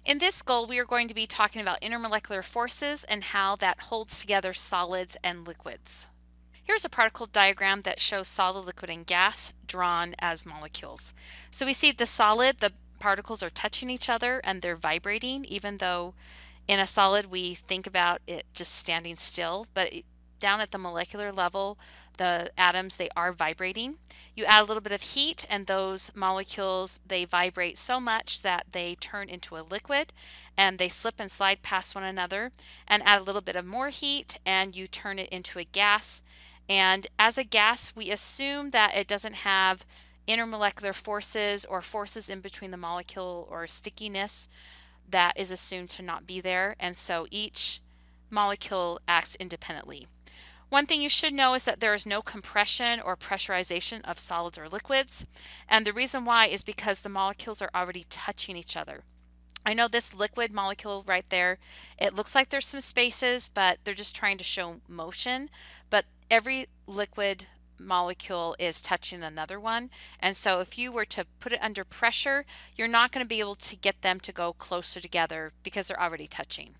In this goal, we are going to be talking about intermolecular forces and how that holds together solids and liquids. Here's a particle diagram that shows solid, liquid, and gas drawn as molecules. So we see the solid, the particles are touching each other and they're vibrating, even though in a solid we think about it just standing still, but down at the molecular level, the atoms, they are vibrating. You add a little bit of heat and those molecules, they vibrate so much that they turn into a liquid and they slip and slide past one another, and add a little bit of more heat and you turn it into a gas. And as a gas, we assume that it doesn't have intermolecular forces or forces in between the molecule or stickiness. That is assumed to not be there, and so each molecule acts independently. One thing you should know is that there is no compression or pressurization of solids or liquids, and the reason why is because the molecules are already touching each other. I know this liquid molecule right there, it looks like there's some spaces, but they're just trying to show motion, but every liquid molecule is touching another one, and so if you were to put it under pressure, you're not going to be able to get them to go closer together because they're already touching.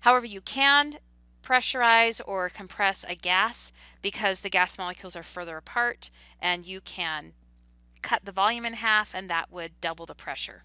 However, you can pressurize or compress a gas because the gas molecules are further apart, and you can cut the volume in half and that would double the pressure.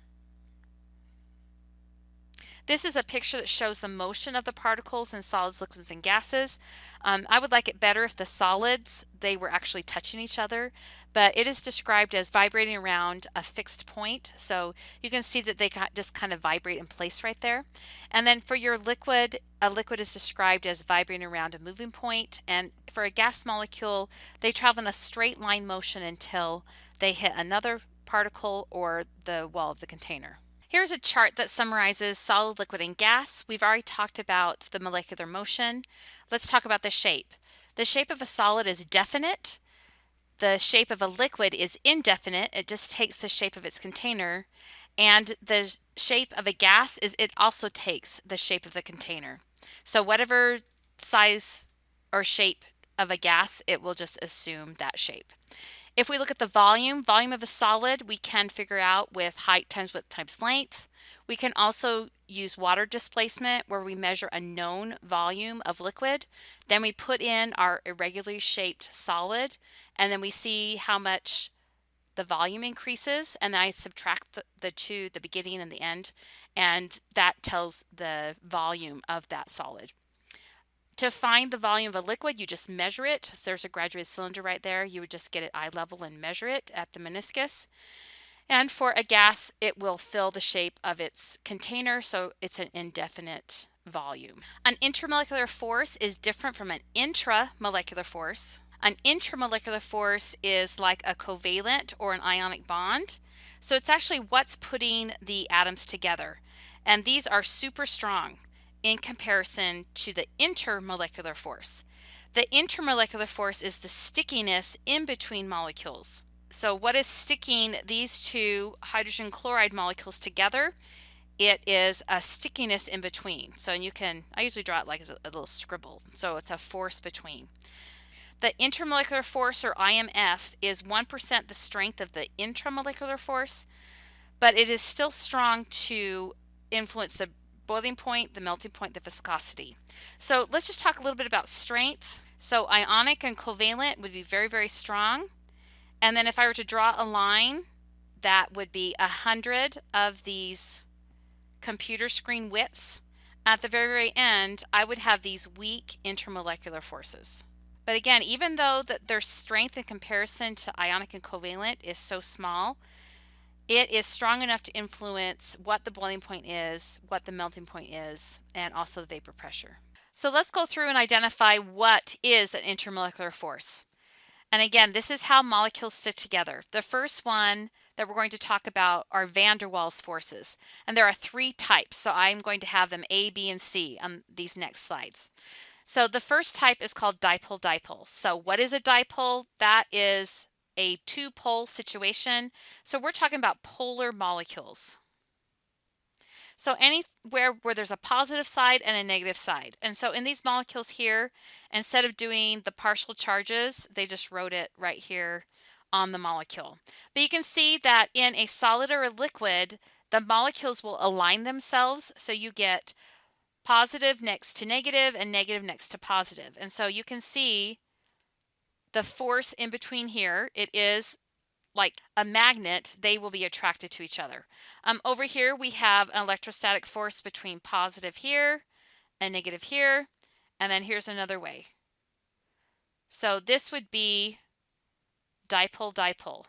This is a picture that shows the motion of the particles in solids, liquids, and gases. I would like it better if the solids, they were actually touching each other, but it is described as vibrating around a fixed point. So you can see that they just kind of vibrate in place right there. And then for your liquid, a liquid is described as vibrating around a moving point. And for a gas molecule, they travel in a straight line motion until they hit another particle or the wall of the container. Here's a chart that summarizes solid, liquid, and gas. We've already talked about the molecular motion. Let's talk about the shape. The shape of a solid is definite. The shape of a liquid is indefinite. It just takes the shape of its container. And the shape of a gas is it also takes the shape of the container. So whatever size or shape of a gas, it will just assume that shape. If we look at the volume of a solid, we can figure out with height times width times length. We can also use water displacement where we measure a known volume of liquid. Then we put in our irregularly shaped solid, and then we see how much the volume increases, and then I subtract the two, the beginning and the end, and that tells the volume of that solid. To find the volume of a liquid, you just measure it. So there's a graduated cylinder right there. You would just get it eye level and measure it at the meniscus. And for a gas, it will fill the shape of its container, so it's an indefinite volume. An intermolecular force is different from an intramolecular force. An intermolecular force is like a covalent or an ionic bond. So it's actually what's putting the atoms together. And these are super strong in comparison to the intermolecular force. The intermolecular force is the stickiness in between molecules. So what is sticking these two hydrogen chloride molecules together? It is a stickiness in between. So you can, I usually draw it like as a little scribble. So it's a force between. The intermolecular force, or IMF, is 1% the strength of the intramolecular force, but it is still strong to influence the boiling point, the melting point, the viscosity. So let's just talk a little bit about strength. So ionic and covalent would be very, very strong. And then if I were to draw a line, that would be 100 of these computer screen widths. At the very, very end, I would have these weak intermolecular forces. But again, even though their strength in comparison to ionic and covalent is so small, it is strong enough to influence what the boiling point is, what the melting point is, and also the vapor pressure. So let's go through and identify what is an intermolecular force. And again, this is how molecules stick together. The first one that we're going to talk about are van der Waals forces. And there are 3 types, so I'm going to have them A, B, and C on these next slides. So the first type is called dipole-dipole. So what is a dipole? That is a 2-pole situation. So we're talking about polar molecules. So anywhere where there's a positive side and a negative side. And so in these molecules here, instead of doing the partial charges, they just wrote it right here on the molecule. But you can see that in a solid or a liquid, the molecules will align themselves, so you get positive next to negative and negative next to positive. And so you can see the force in between here. It is like a magnet. They will be attracted to each other. Over here we have an electrostatic force between positive here and negative here, and then here's another way. So this would be dipole-dipole.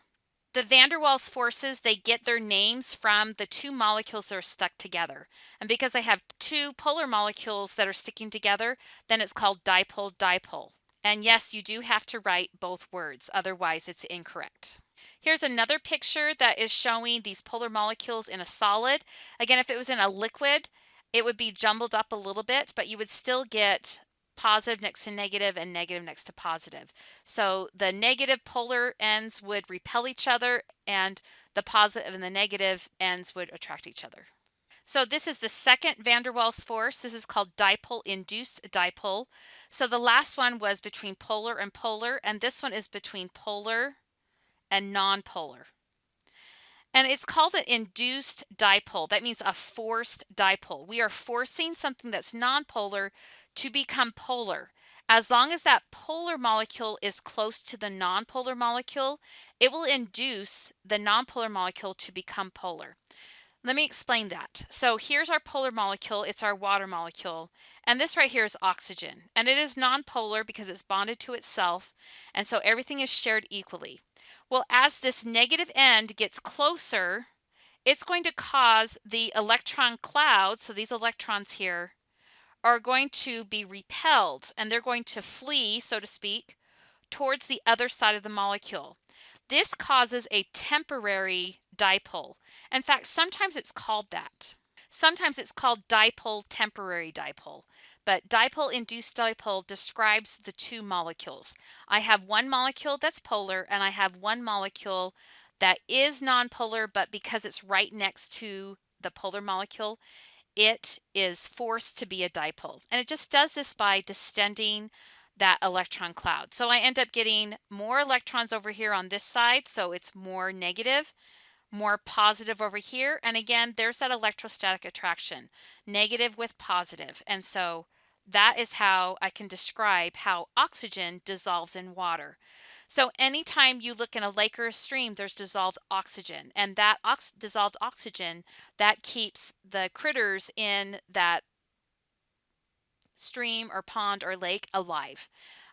The van der Waals forces, they get their names from the two molecules that are stuck together. And because I have two polar molecules that are sticking together, then it's called dipole-dipole. And yes, you do have to write both words, otherwise it's incorrect. Here's another picture that is showing these polar molecules in a solid. Again, if it was in a liquid, it would be jumbled up a little bit, but you would still get positive next to negative and negative next to positive. So the negative polar ends would repel each other, and the positive and the negative ends would attract each other. So this is the second van der Waals force. This is called dipole-induced dipole. So the last one was between polar and polar, and this one is between polar and non-polar. And it's called an induced dipole. That means a forced dipole. We are forcing something that's non-polar to become polar. As long as that polar molecule is close to the non-polar molecule, it will induce the non-polar molecule to become polar. Let me explain that. So here's our polar molecule. It's our water molecule. And this right here is oxygen. And it is non-polar because it's bonded to itself. And so everything is shared equally. Well, as this negative end gets closer, it's going to cause the electron clouds, so these electrons here, are going to be repelled, and they're going to flee, so to speak, towards the other side of the molecule. This causes a temporary dipole. In fact, sometimes it's called that. Sometimes it's called dipole temporary dipole, but dipole-induced dipole describes the two molecules. I have one molecule that's polar, and I have one molecule that is nonpolar, but because it's right next to the polar molecule, it is forced to be a dipole. And it just does this by distending that electron cloud. So I end up getting more electrons over here on this side, so it's more negative, more positive over here. And again, there's that electrostatic attraction, negative with positive. And so that is how I can describe how oxygen dissolves in water. So anytime you look in a lake or a stream, there's dissolved oxygen, and that dissolved oxygen, that keeps the critters in that stream or pond or lake alive.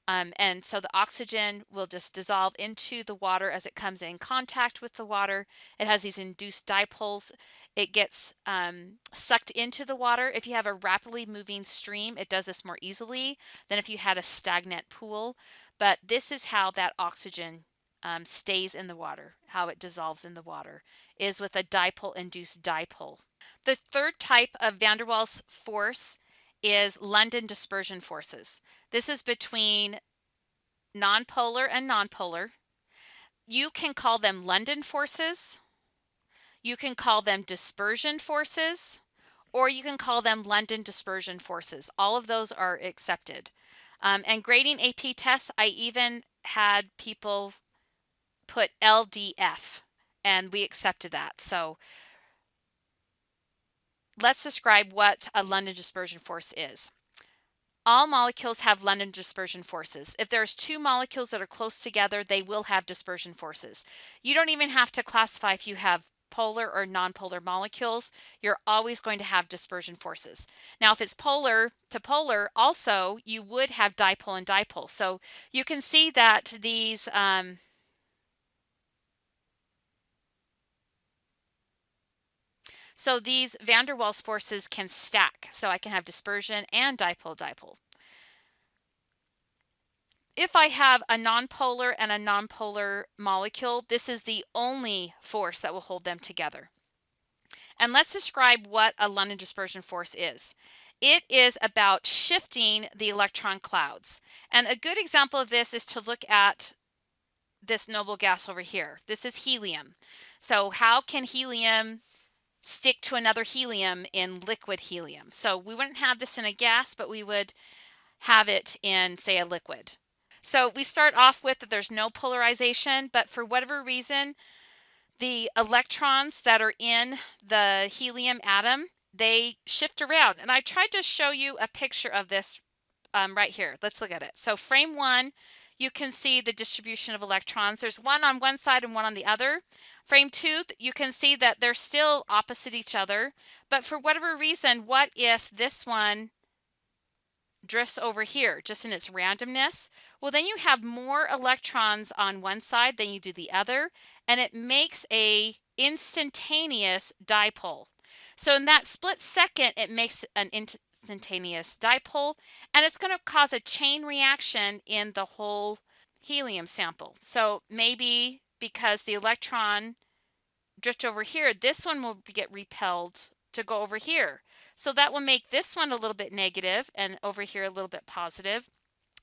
And so the oxygen will just dissolve into the water as it comes in contact with the water. It has these induced dipoles. It gets sucked into the water. If you have a rapidly moving stream, it does this more easily than if you had a stagnant pool. But this is how that oxygen stays in the water, how it dissolves in the water, is with a dipole-induced dipole. The third type of van der Waals force is London dispersion forces. This is between nonpolar and nonpolar. You can call them London forces, you can call them dispersion forces, or you can call them London dispersion forces. All of those are accepted. And grading AP tests, I even had people put LDF, and we accepted that. So let's describe what a London dispersion force is. All molecules have London dispersion forces. If there's two molecules that are close together, they will have dispersion forces. You don't even have to classify if you have polar or nonpolar molecules. You're always going to have dispersion forces. Now, if it's polar to polar, also, you would have dipole and dipole. So you can see that these these van der Waals forces can stack. So I can have dispersion and dipole-dipole. If I have a nonpolar and a nonpolar molecule, this is the only force that will hold them together. And let's describe what a London dispersion force is. It is about shifting the electron clouds. And a good example of this is to look at this noble gas over here. This is helium. So how can helium stick to another helium in liquid helium? So we wouldn't have this in a gas, but we would have it in, say, a liquid. So we start off with that there's no polarization, but for whatever reason, the electrons that are in the helium atom, they shift around. And I tried to show you a picture of this right here. Let's look at it. So frame one, you can see the distribution of electrons. There's one on one side and one on the other. Frame two, you can see that they're still opposite each other. But for whatever reason, what if this one drifts over here just in its randomness? Well, then you have more electrons on one side than you do the other, and it makes a instantaneous dipole. So in that split second, it makes an instantaneous dipole, and it's going to cause a chain reaction in the whole helium sample. So maybe because the electron drift over here, this one will get repelled to go over here. So that will make this one a little bit negative and over here a little bit positive.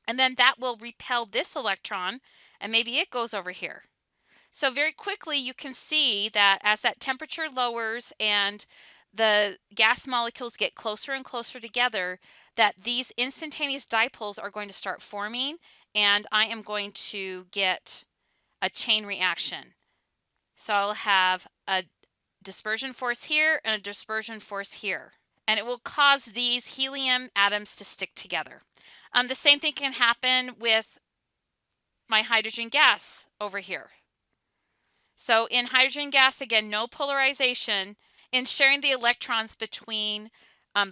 And then that will repel this electron and maybe it goes over here. So very quickly you can see that as that temperature lowers and the gas molecules get closer and closer together, that these instantaneous dipoles are going to start forming, and I am going to get a chain reaction. So I'll have a dispersion force here and a dispersion force here, and it will cause these helium atoms to stick together. The same thing can happen with my hydrogen gas over here. So in hydrogen gas, again, no polarization. In sharing the electrons between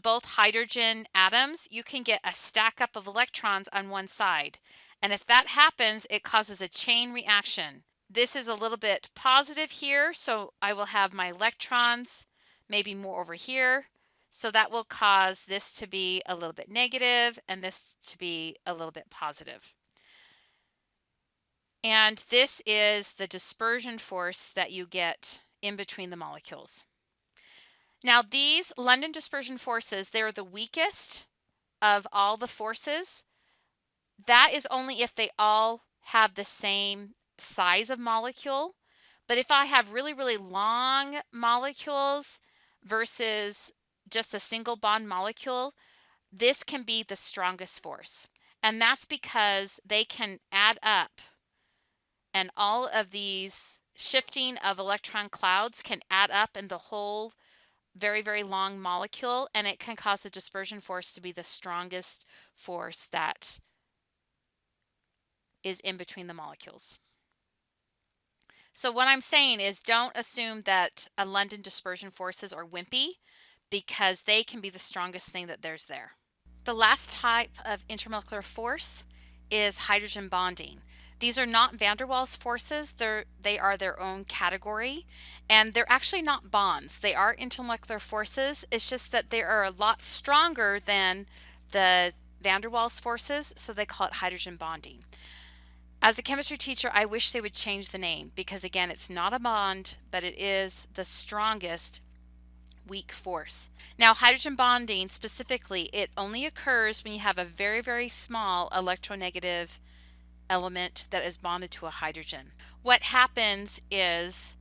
both hydrogen atoms, you can get a stack up of electrons on one side. And if that happens, it causes a chain reaction. This is a little bit positive here, so I will have my electrons maybe more over here. So that will cause this to be a little bit negative and this to be a little bit positive. And this is the dispersion force that you get in between the molecules. Now these London dispersion forces, they're the weakest of all the forces. That is only if they all have the same size of molecule. But if I have really, really long molecules versus just a single bond molecule, this can be the strongest force. And that's because they can add up, and all of these shifting of electron clouds can add up in the whole very, very long molecule, and it can cause the dispersion force to be the strongest force that is in between the molecules. So what I'm saying is, don't assume that a London dispersion forces are wimpy, because they can be the strongest thing that there's there. The last type of intermolecular force is hydrogen bonding. These are not van der Waals forces, they are their own category, and they're actually not bonds. They are intermolecular forces. It's just that they are a lot stronger than the van der Waals forces, so they call it hydrogen bonding. As a chemistry teacher, I wish they would change the name, because again, it's not a bond, but it is the strongest weak force. Now, hydrogen bonding specifically, it only occurs when you have a very, very small electronegative element that is bonded to a hydrogen. What happens is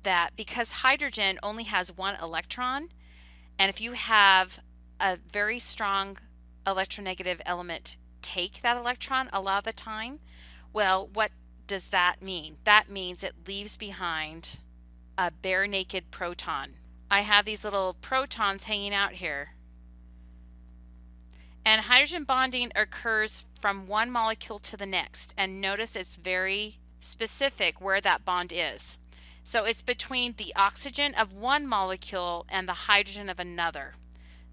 that because hydrogen only has one electron, and if you have a very strong electronegative element take that electron a lot of the time, well, what does that mean? That means it leaves behind a bare naked proton. I have these little protons hanging out here. And hydrogen bonding occurs from one molecule to the next. And notice it's very specific where that bond is. So it's between the oxygen of one molecule and the hydrogen of another.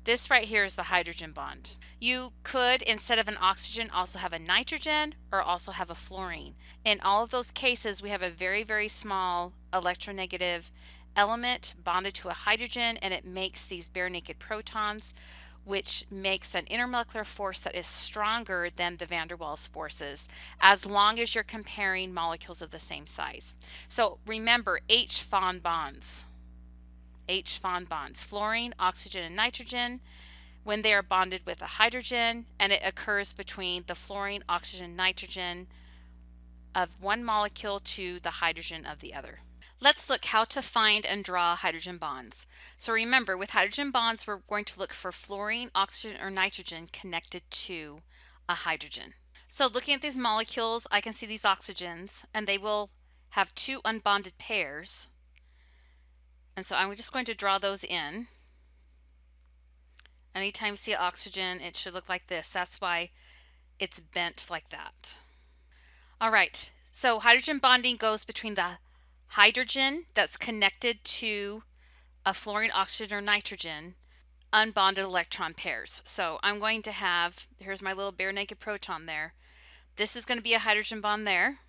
This right here is the hydrogen bond. You could, instead of an oxygen, also have a nitrogen or also have a fluorine. In all of those cases, we have a very, very small electronegative element bonded to a hydrogen, and it makes these bare naked protons, which makes an intermolecular force that is stronger than the van der Waals forces, as long as you're comparing molecules of the same size. So remember, H-Fon bonds. H-Fon bonds, fluorine, oxygen, and nitrogen, when they are bonded with a hydrogen, and it occurs between the fluorine, oxygen, nitrogen of one molecule to the hydrogen of the other. Let's look how to find and draw hydrogen bonds. So remember, with hydrogen bonds, we're going to look for fluorine, oxygen, or nitrogen connected to a hydrogen. So looking at these molecules, I can see these oxygens, and they will have two unbonded pairs. And so I'm just going to draw those in. Anytime you see oxygen, it should look like this. That's why it's bent like that. All right, so hydrogen bonding goes between the hydrogen that's connected to a fluorine, oxygen, or nitrogen, unbonded electron pairs. So I'm going to have, here's my little bare naked proton there. This is going to be a hydrogen bond there.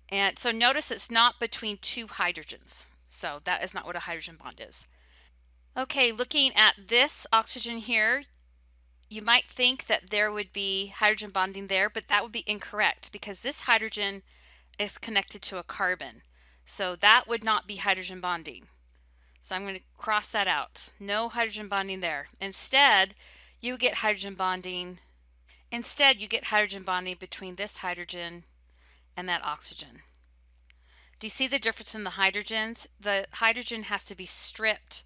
And so notice it's not between two hydrogens. So that is not what a hydrogen bond is. Okay, looking at this oxygen here, you might think that there would be hydrogen bonding there, but that would be incorrect because this hydrogen is connected to a carbon. So that would not be hydrogen bonding. So I'm going to cross that out. No hydrogen bonding there. Instead, you get hydrogen bonding. Instead, you get hydrogen bonding between this hydrogen and that oxygen. Do you see the difference in the hydrogens? The hydrogen has to be stripped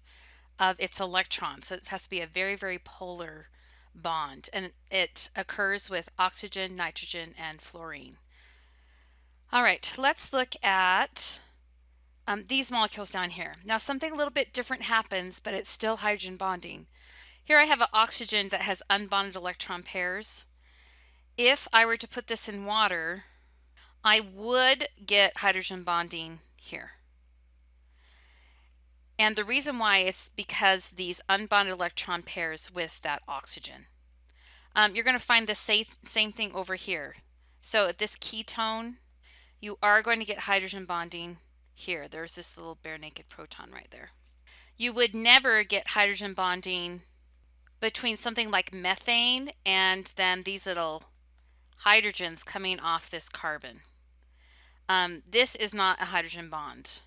of its electrons. So it has to be a very, very polar bond. And it occurs with oxygen, nitrogen, and fluorine. All right, let's look at these molecules down here. Now something a little bit different happens, but it's still hydrogen bonding. Here I have an oxygen that has unbonded electron pairs. If I were to put this in water, I would get hydrogen bonding here. And the reason why is because these unbonded electron pairs with that oxygen. You're going to find the same thing over here. So at this ketone, you are going to get hydrogen bonding here. There's this little bare naked proton right there. You would never get hydrogen bonding between something like methane and then these little hydrogens coming off this carbon. This is not a hydrogen bond.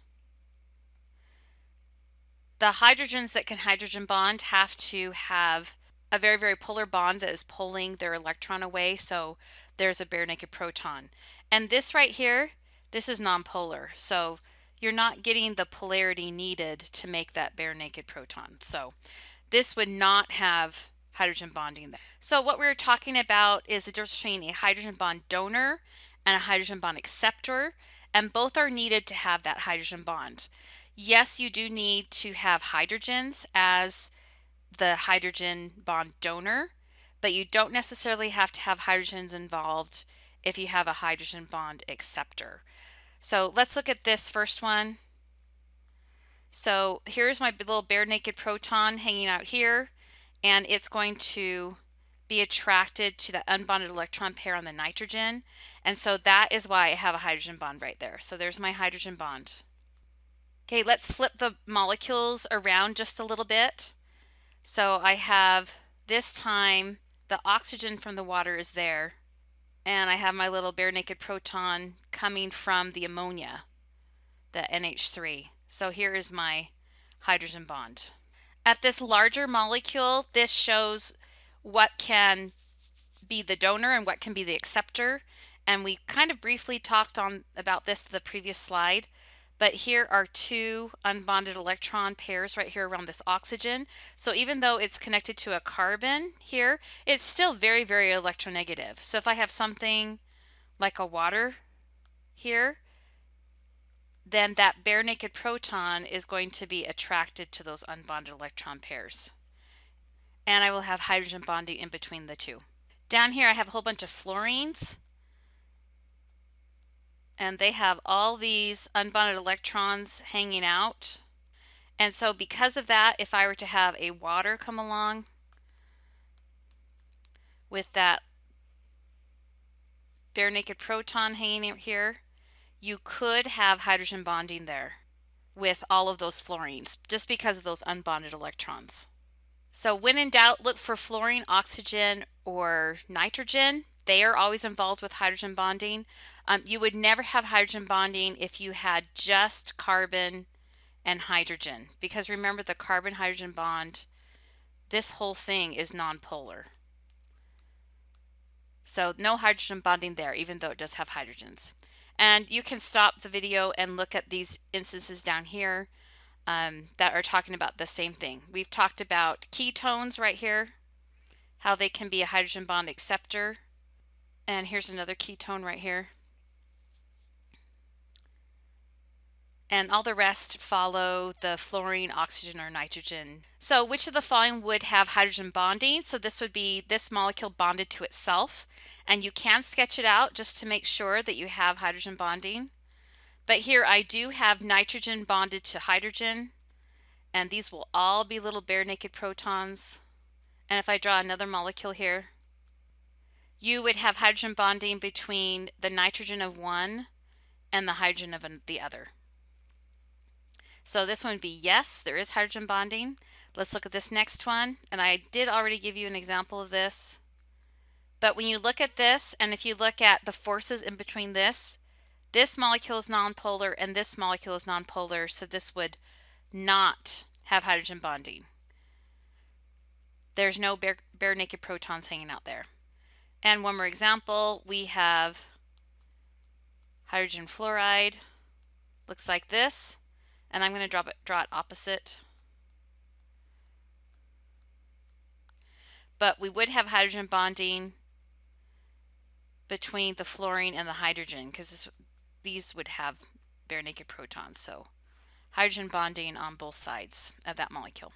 The hydrogens that can hydrogen bond have to have a very, very polar bond that is pulling their electron away. So there's a bare naked proton. And this right here, this is nonpolar. So you're not getting the polarity needed to make that bare naked proton. So this would not have hydrogen bonding there. So what we're talking about is the difference between a hydrogen bond donor and a hydrogen bond acceptor, and both are needed to have that hydrogen bond. Yes, you do need to have hydrogens as the hydrogen bond donor, but you don't necessarily have to have hydrogens involved if you have a hydrogen bond acceptor. So let's look at this first one. So here's my little bare naked proton hanging out here, and it's going to be attracted to the unbonded electron pair on the nitrogen. And so that is why I have a hydrogen bond right there. So there's my hydrogen bond. Okay, let's flip the molecules around just a little bit. So I have this time the oxygen from the water is there, and I have my little bare naked proton coming from the ammonia, the NH3. So here is my hydrogen bond. At this larger molecule, this shows what can be the donor and what can be the acceptor. And we kind of briefly talked about this the previous slide. But here are two unbonded electron pairs right here around this oxygen. So even though it's connected to a carbon here, it's still very, very electronegative. So if I have something like a water here, then that bare naked proton is going to be attracted to those unbonded electron pairs. And I will have hydrogen bonding in between the two. Down here I have a whole bunch of fluorines, and they have all these unbonded electrons hanging out. And so because of that, if I were to have a water come along with that bare naked proton hanging out here, you could have hydrogen bonding there with all of those fluorines just because of those unbonded electrons. So when in doubt, look for fluorine, oxygen, or nitrogen. They are always involved with hydrogen bonding. You would never have hydrogen bonding if you had just carbon and hydrogen, because remember the carbon-hydrogen bond, this whole thing is nonpolar. So no hydrogen bonding there, even though it does have hydrogens. And you can stop the video and look at these instances down here that are talking about the same thing. We've talked about ketones right here, how they can be a hydrogen bond acceptor. And here's another ketone right here. and all the rest follow the fluorine, oxygen, or nitrogen. So which of the following would have hydrogen bonding? So this would be this molecule bonded to itself, and you can sketch it out just to make sure that you have hydrogen bonding. But here I do have nitrogen bonded to hydrogen, and these will all be little bare naked protons. And if I draw another molecule here, you would have hydrogen bonding between the nitrogen of one and the hydrogen of the other. So this one would be yes, there is hydrogen bonding. Let's look at this next one. And I did already give you an example of this. But when you look at this, and if you look at the forces in between this molecule is nonpolar and this molecule is nonpolar, so this would not have hydrogen bonding. There's no bare naked protons hanging out there. And one more example, we have hydrogen fluoride. Looks like this. And I'm going to draw it opposite. But we would have hydrogen bonding between the fluorine and the hydrogen because these would have bare naked protons. So hydrogen bonding on both sides of that molecule.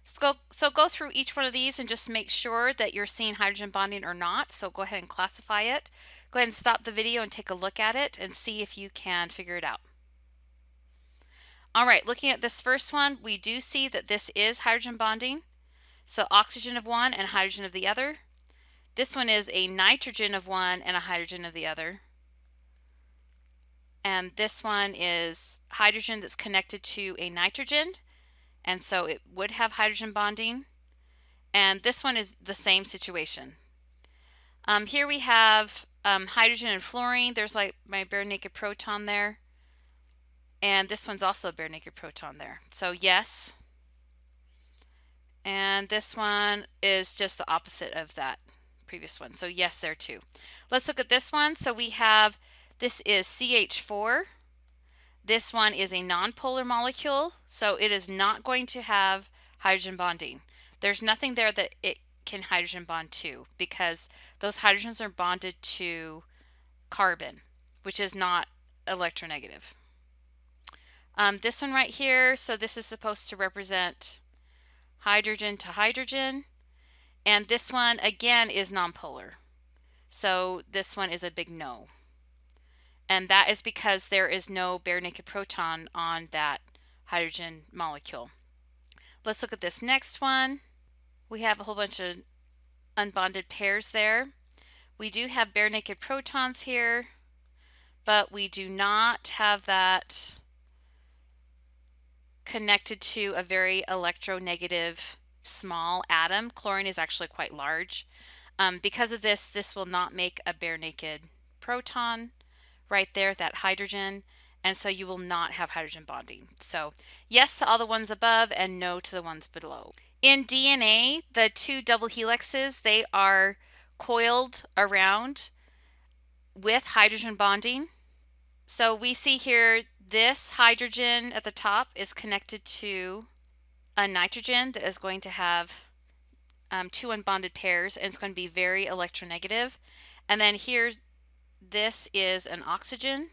So go through each one of these and just make sure that you're seeing hydrogen bonding or not. So go ahead and classify it. Go ahead and stop the video and take a look at it and see if you can figure it out. All right, looking at this first one, we do see that this is hydrogen bonding. So oxygen of one and hydrogen of the other. This one is a nitrogen of one and a hydrogen of the other. And this one is hydrogen that's connected to a nitrogen, and so it would have hydrogen bonding. And this one is the same situation. Here we have hydrogen and fluorine. There's like my bare naked proton there. And this one's also a bare naked proton there. So yes. And this one is just the opposite of that previous one. So yes, there too. Let's look at this one. So we have, this is CH4. This one is a nonpolar molecule, so it is not going to have hydrogen bonding. There's nothing there that it can hydrogen bond to because those hydrogens are bonded to carbon, which is not electronegative. This one right here, so this is supposed to represent hydrogen to hydrogen, and this one again is nonpolar. So this one is a big no. And that is because there is no bare naked proton on that hydrogen molecule. Let's look at this next one. We have a whole bunch of unbonded pairs there. We do have bare naked protons here, but we do not have that connected to a very electronegative small atom. Chlorine is actually quite large. Because of this, this will not make a bare naked proton right there, that hydrogen, and so you will not have hydrogen bonding. So yes to all the ones above and no to the ones below. In DNA, the two double helixes, they are coiled around with hydrogen bonding. So we see here this hydrogen at the top is connected to a nitrogen that is going to have two unbonded pairs, and it's going to be very electronegative. And then here, this is an oxygen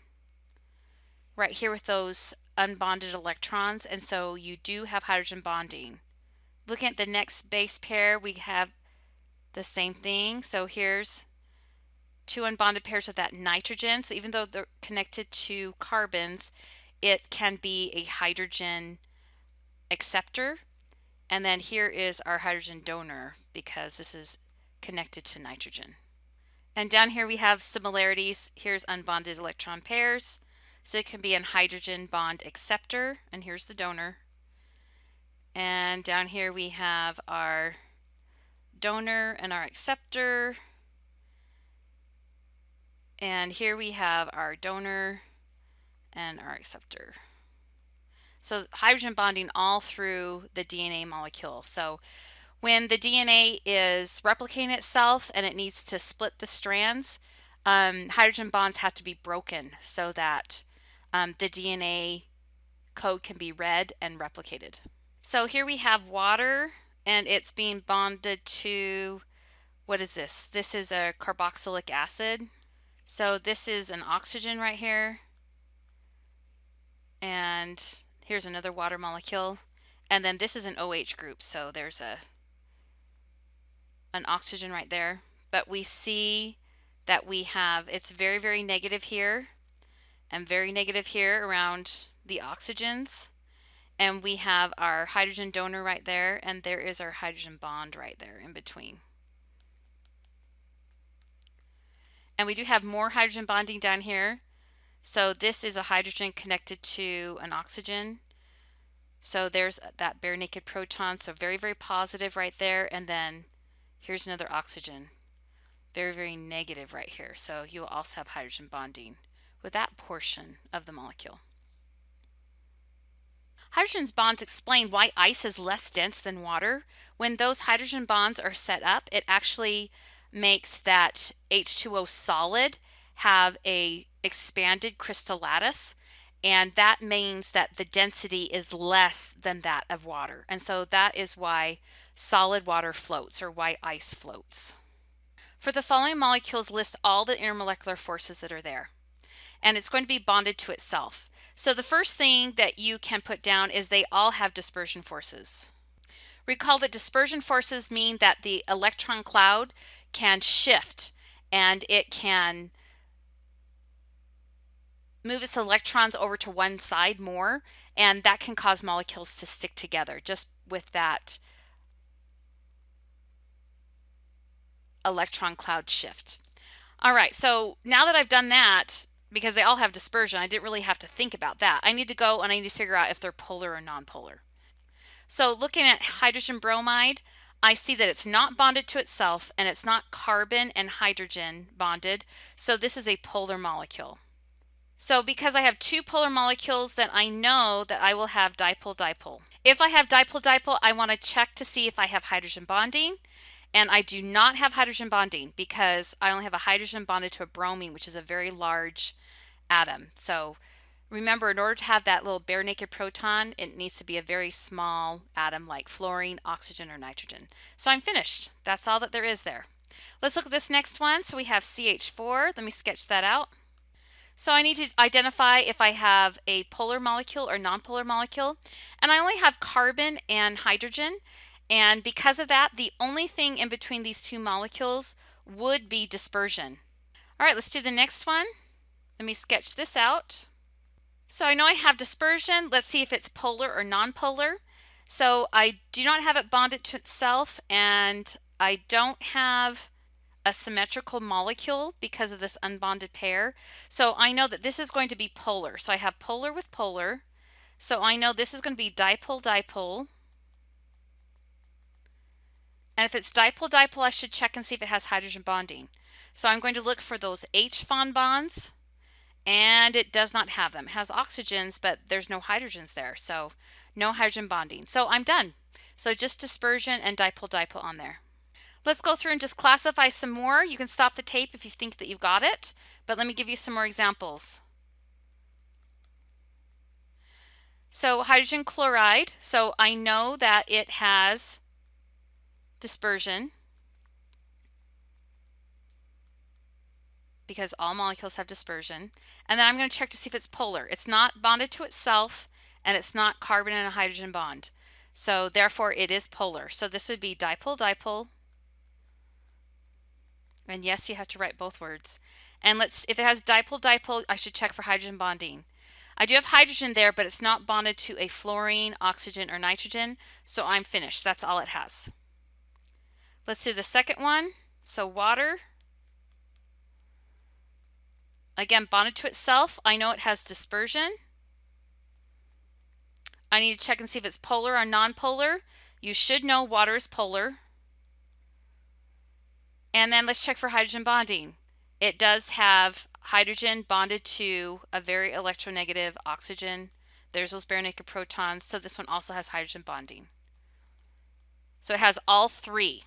right here with those unbonded electrons, and so you do have hydrogen bonding. Looking at the next base pair, we have the same thing. So here's two unbonded pairs with that nitrogen. So even though they're connected to carbons, it can be a hydrogen acceptor. And then here is our hydrogen donor because this is connected to nitrogen. And down here we have similarities. Here's unbonded electron pairs. So it can be a hydrogen bond acceptor, and here's the donor. And down here we have our donor and our acceptor. And here we have our donor and our acceptor. So hydrogen bonding all through the DNA molecule. So when the DNA is replicating itself and it needs to split the strands, hydrogen bonds have to be broken so that the DNA code can be read and replicated. So here we have water, and it's being bonded to, what is this? This is a carboxylic acid. So this is an oxygen right here. And here's another water molecule. And then this is an OH group, so there's an oxygen right there. But we see that we have, it's very, very negative here and very negative here around the oxygens. And we have our hydrogen donor right there, and there is our hydrogen bond right there in between. And we do have more hydrogen bonding down here. So this is a hydrogen connected to an oxygen. So there's that bare naked proton. So very, very positive right there. And then here's another oxygen. Very, very negative right here. So you will also have hydrogen bonding with that portion of the molecule. Hydrogen bonds explain why ice is less dense than water. When those hydrogen bonds are set up, it actually makes that H2O solid have a expanded crystal lattice, and that means that the density is less than that of water. And so that is why solid water floats, or why ice floats. For the following molecules, list all the intermolecular forces that are there. And it's going to be bonded to itself. So the first thing that you can put down is they all have dispersion forces. Recall that dispersion forces mean that the electron cloud can shift and it can move its electrons over to one side more, and that can cause molecules to stick together just with that electron cloud shift. All right, so now that I've done that, because they all have dispersion, I didn't really have to think about that. I need to go and I need to figure out if they're polar or nonpolar. So looking at hydrogen bromide, I see that it's not bonded to itself and it's not carbon and hydrogen bonded. So this is a polar molecule. So because I have two polar molecules, then I know that I will have dipole-dipole. If I have dipole-dipole, I want to check to see if I have hydrogen bonding. And I do not have hydrogen bonding because I only have a hydrogen bonded to a bromine, which is a very large atom. So remember, in order to have that little bare naked proton, it needs to be a very small atom like fluorine, oxygen, or nitrogen. So I'm finished. That's all that there is there. Let's look at this next one. So we have CH4. Let me sketch that out. So I need to identify if I have a polar molecule or nonpolar molecule. And I only have carbon and hydrogen. And because of that, the only thing in between these two molecules would be dispersion. All right, let's do the next one. Let me sketch this out. So I know I have dispersion. Let's see if it's polar or nonpolar. So I do not have it bonded to itself, and I don't have a symmetrical molecule because of this unbonded pair. So I know that this is going to be polar. So I have polar with polar. So I know this is going to be dipole-dipole. And if it's dipole-dipole, I should check and see if it has hydrogen bonding. So I'm going to look for those H-bond bonds, and it does not have them. It has oxygens, but there's no hydrogens there, so no hydrogen bonding. So I'm done. So just dispersion and dipole-dipole on there. Let's go through and just classify some more. You can stop the tape if you think that you've got it, but let me give you some more examples. So hydrogen chloride, so I know that it has dispersion because all molecules have dispersion. And then I'm going to check to see if it's polar. It's not bonded to itself, and it's not carbon and a hydrogen bond. So therefore it is polar. So this would be dipole-dipole. And yes, you have to write both words. And if it has dipole-dipole, I should check for hydrogen bonding. I do have hydrogen there, but it's not bonded to a fluorine, oxygen, or nitrogen. So I'm finished. That's all it has. Let's do the second one. So water. Again, bonded to itself. I know it has dispersion. I need to check and see if it's polar or nonpolar. You should know water is polar. And then let's check for hydrogen bonding. It does have hydrogen bonded to a very electronegative oxygen. There's those bare naked protons. So this one also has hydrogen bonding. So it has all three.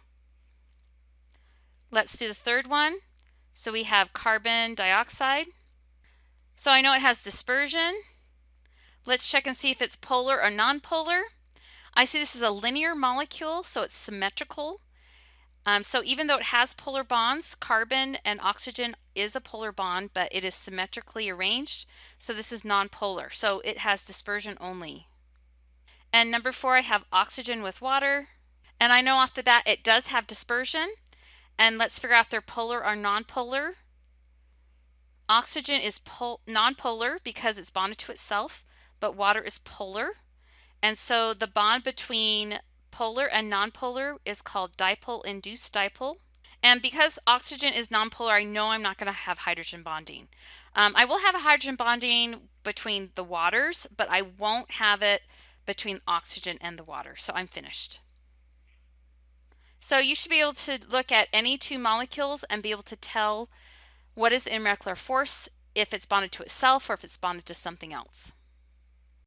Let's do the third one. So we have carbon dioxide. So I know it has dispersion. Let's check and see if it's polar or nonpolar. I see this is a linear molecule, so it's symmetrical. So even though it has polar bonds, carbon and oxygen is a polar bond, but it is symmetrically arranged. So this is nonpolar. So it has dispersion only. And number 4, I have oxygen with water. And I know off the bat it does have dispersion. And let's figure out if they're polar or nonpolar. Oxygen is nonpolar because it's bonded to itself, but water is polar. And so the bond between polar and nonpolar is called dipole-induced dipole. And because oxygen is nonpolar, I know I'm not going to have hydrogen bonding. I will have a hydrogen bonding between the waters, but I won't have it between oxygen and the water. So I'm finished. So you should be able to look at any two molecules and be able to tell what is the intermolecular force, if it's bonded to itself or if it's bonded to something else.